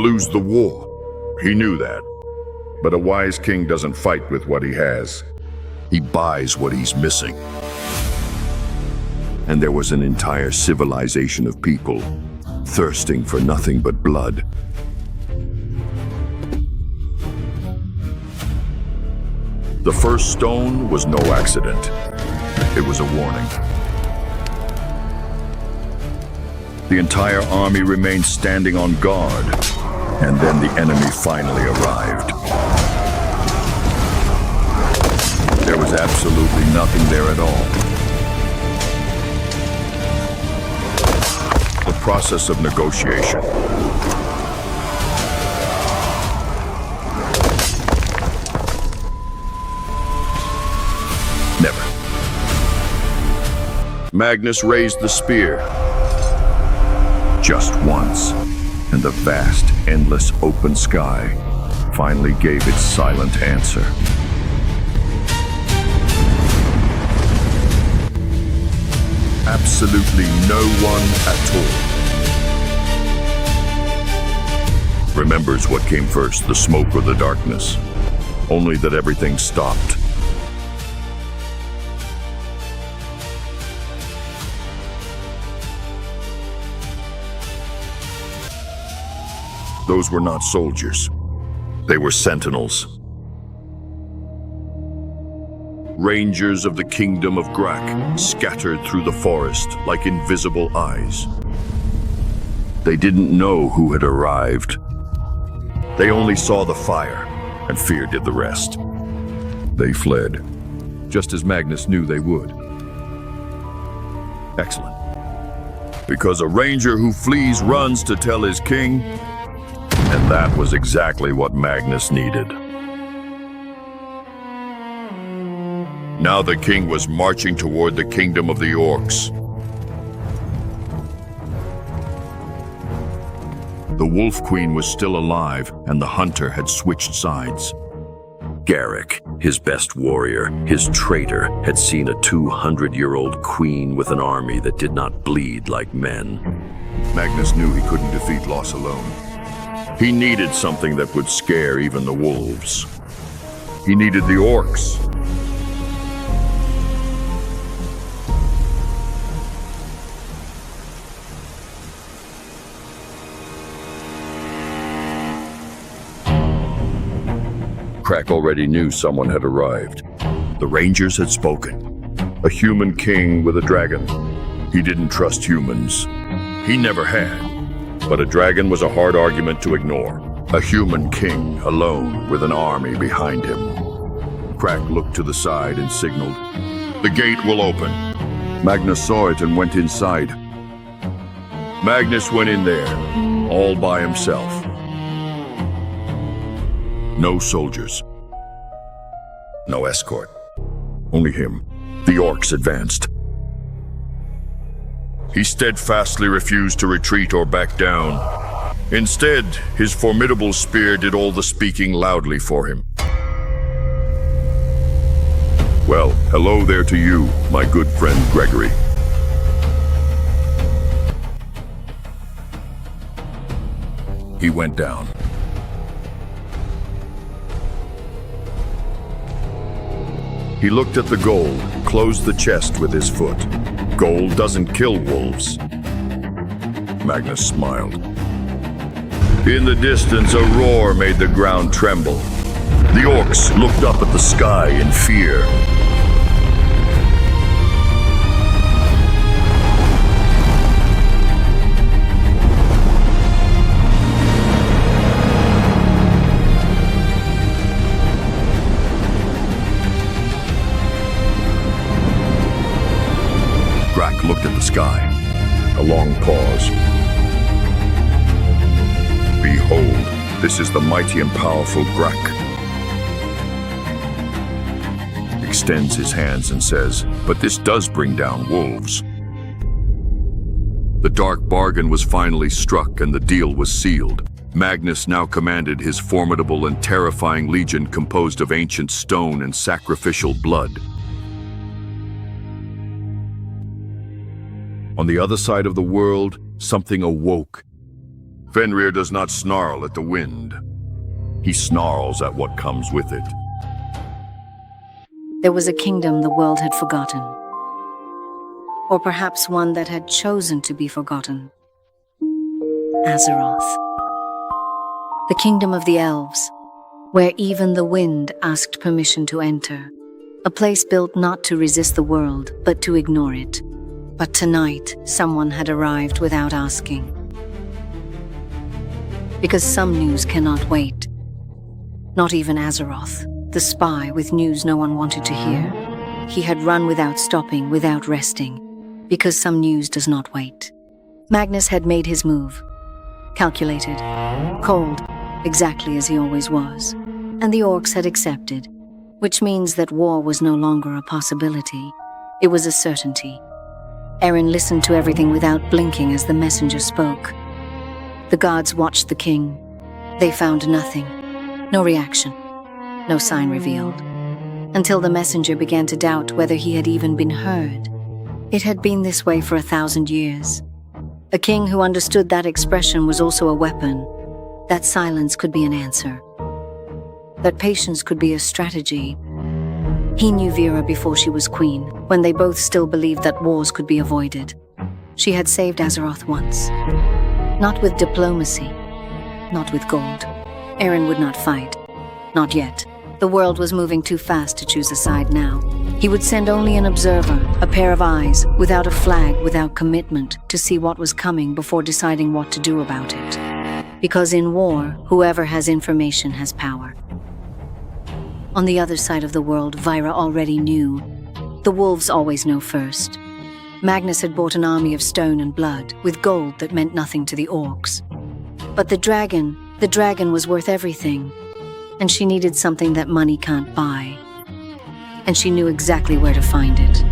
lose the war. He knew that. But a wise king doesn't fight with what he has. He buys what he's missing. And there was an entire civilization of people thirsting for nothing but blood. The first stone was no accident. It was a warning. The entire army remained standing on guard, and then the enemy finally arrived. There was absolutely nothing there at all. The process of negotiation. Never. Magnus raised the spear. Just once, and the vast, endless open sky finally gave its silent answer. Absolutely no one at all remembers what came first, the smoke or the darkness. Only that everything stopped. Those were not soldiers. They were sentinels. Rangers of the kingdom of Grak, scattered through the forest like invisible eyes. They didn't know who had arrived. They only saw the fire, and fear did the rest. They fled, just as Magnus knew they would. Excellent. Because a ranger who flees runs to tell his king, and that was exactly what Magnus needed. Now the king was marching toward the kingdom of the orcs. The wolf queen was still alive, and the hunter had switched sides. Garrick, his best warrior, his traitor, had seen a 200-year-old queen with an army that did not bleed like men. Magnus knew he couldn't defeat loss alone. He needed something that would scare even the wolves. He needed the orcs. Grak already knew someone had arrived. The Rangers had spoken. A human king with a dragon. He didn't trust humans. He never had. But a dragon was a hard argument to ignore. A human king, alone, with an army behind him. Grak looked to the side and signaled, "The gate will open." Magnus saw it and went inside. Magnus went in there, all by himself. No soldiers. No escort. Only him. The orcs advanced. He steadfastly refused to retreat or back down. Instead, his formidable spear did all the speaking loudly for him. Well, hello there to you, my good friend Gregory. He went down. He looked at the gold, closed the chest with his foot. Gold doesn't kill wolves. Magnus smiled. In the distance, a roar made the ground tremble. The orcs looked up at the sky in fear. Grak looked at the sky. A long pause. Behold, this is the mighty and powerful Grak. Extends his hands and says, but this does bring down wolves. The dark bargain was finally struck and the deal was sealed. Magnus now commanded his formidable and terrifying legion composed of ancient stone and sacrificial blood. On the other side of the world, something awoke. Fenrir does not snarl at the wind. He snarls at what comes with it. There was a kingdom the world had forgotten. Or perhaps one that had chosen to be forgotten. Azeroth. The kingdom of the elves, where even the wind asked permission to enter. A place built not to resist the world, but to ignore it. But tonight, someone had arrived without asking. Because some news cannot wait. Not even Azeroth, the spy with news no one wanted to hear. He had run without stopping, without resting, because some news does not wait. Magnus had made his move. Calculated, cold, exactly as he always was. And the orcs had accepted, which means that war was no longer a possibility. It was a certainty. Eren listened to everything without blinking as the messenger spoke. The guards watched the king. They found nothing. No reaction. No sign revealed. Until the messenger began to doubt whether he had even been heard. It had been this way for 1,000 years. A king who understood that expression was also a weapon. That silence could be an answer. That patience could be a strategy. He knew Vera before she was queen, when they both still believed that wars could be avoided. She had saved Azeroth once. Not with diplomacy, not with gold. Eren would not fight. Not yet. The world was moving too fast to choose a side now. He would send only an observer, a pair of eyes, without a flag, without commitment, to see what was coming before deciding what to do about it. Because in war, whoever has information has power. On the other side of the world, Vyra already knew. The wolves always know first. Magnus had bought an army of stone and blood, with gold that meant nothing to the orcs. But the dragon was worth everything. And she needed something that money can't buy. And she knew exactly where to find it.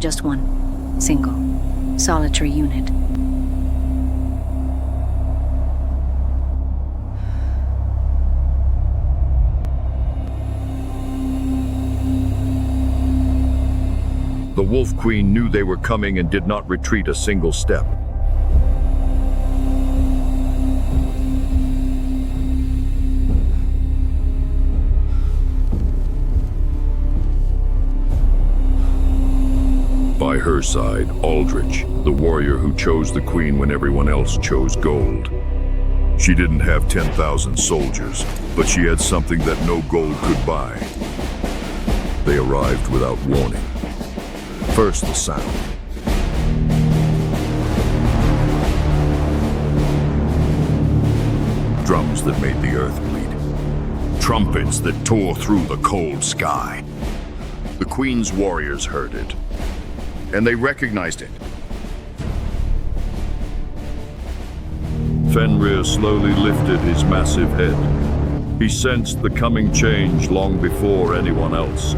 Just one, single, solitary unit. The Wolf Queen knew they were coming and did not retreat a single step. By her side, Aldrich, the warrior who chose the queen when everyone else chose gold. She didn't have 10,000 soldiers, but she had something that no gold could buy. They arrived without warning. First, the sound. Drums that made the earth bleed. Trumpets that tore through the cold sky. The queen's warriors heard it. And they recognized it. Fenrir slowly lifted his massive head. He sensed the coming change long before anyone else.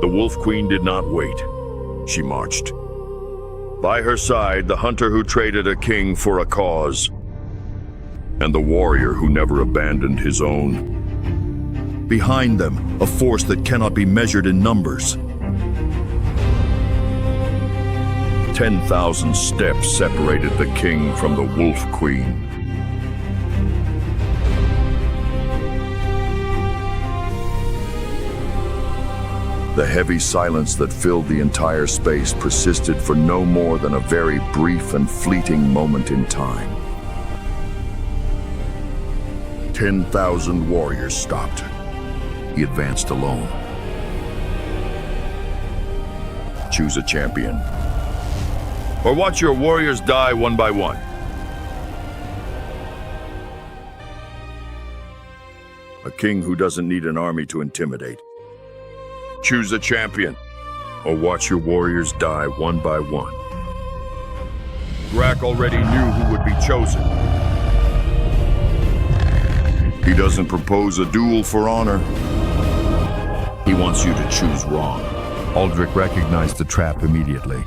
The Wolf Queen did not wait. She marched. By her side, the hunter who traded a king for a cause, and the warrior who never abandoned his own. Behind them, a force that cannot be measured in numbers. 10,000 steps separated the king from the wolf queen. The heavy silence that filled the entire space persisted for no more than a very brief and fleeting moment in time. 10,000 warriors stopped. He advanced alone. Choose a champion, or watch your warriors die one by one. A king who doesn't need an army to intimidate. Choose a champion, or watch your warriors die one by one. Grak already knew who would be chosen. He doesn't propose a duel for honor. He wants you to choose wrong. Aldrich recognized the trap immediately.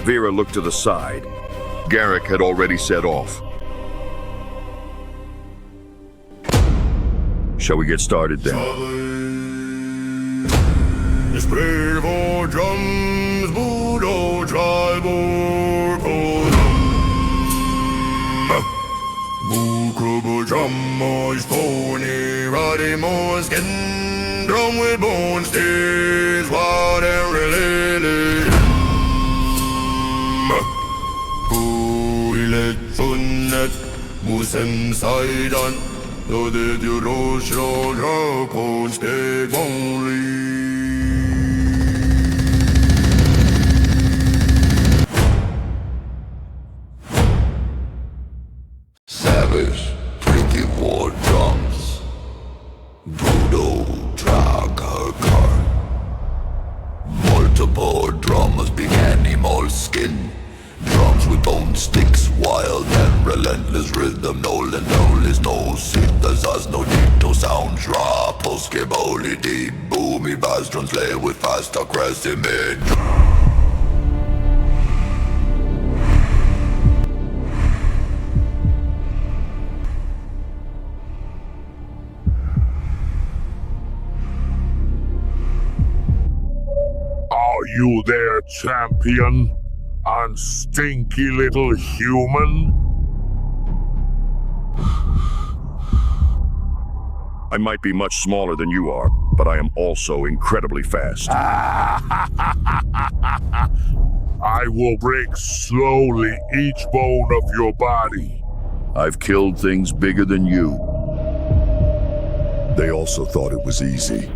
Vera looked to the side. Garrick had already set off. Shall we get started then? This brave old drums, Budo tribal Bukrubble drum, moist pony, roddy more skin, drum with bone stays, wild and related. Builet sunnet, musem saidan. Så det du råslår dra på en steg vanlig. Savage, pretty war drums. Budo, drag her car. Multiple drummers, big animal skin. Drums with bone sticks, wild and relentless rhythm. Nolan is no sitters, as no dito sound drop. Poskeboli deep, boomy bass translate with fast aggressive mid. Are you there, champion? And stinky little human? I might be much smaller than you are, but I am also incredibly fast. I will break slowly each bone of your body. I've killed things bigger than you. They also thought it was easy.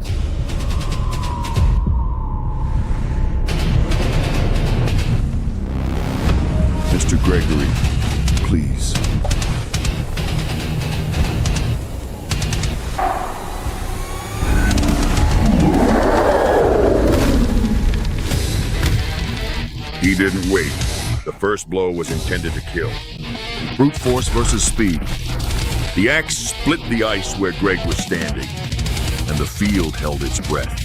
Mr. Gregory, please. He didn't wait. The first blow was intended to kill. Brute force versus speed. The axe split the ice where Greg was standing, and the field held its breath.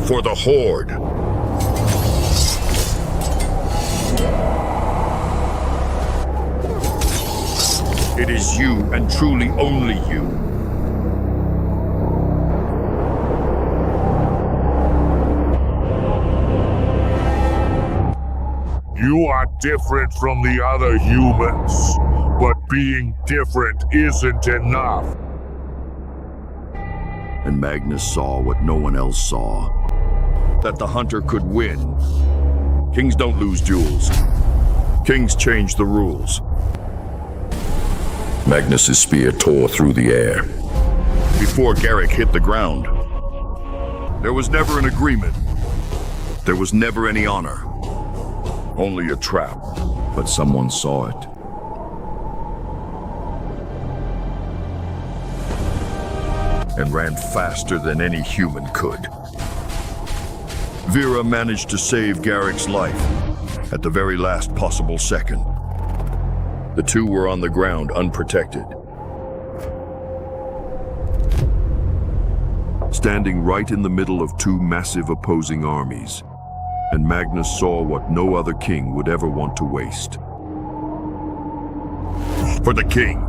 For the Horde. It is you, and truly only you. You are different from the other humans, but being different isn't enough. And Magnus saw what no one else saw. That the hunter could win. Kings don't lose duels. Kings change the rules. Magnus's spear tore through the air. Before Garrick hit the ground, there was never an agreement. There was never any honor. Only a trap. But someone saw it. And ran faster than any human could. Vera managed to save Garrick's life, at the very last possible second. The two were on the ground, unprotected. Standing right in the middle of two massive opposing armies, and Magnus saw what no other king would ever want to waste. For the king!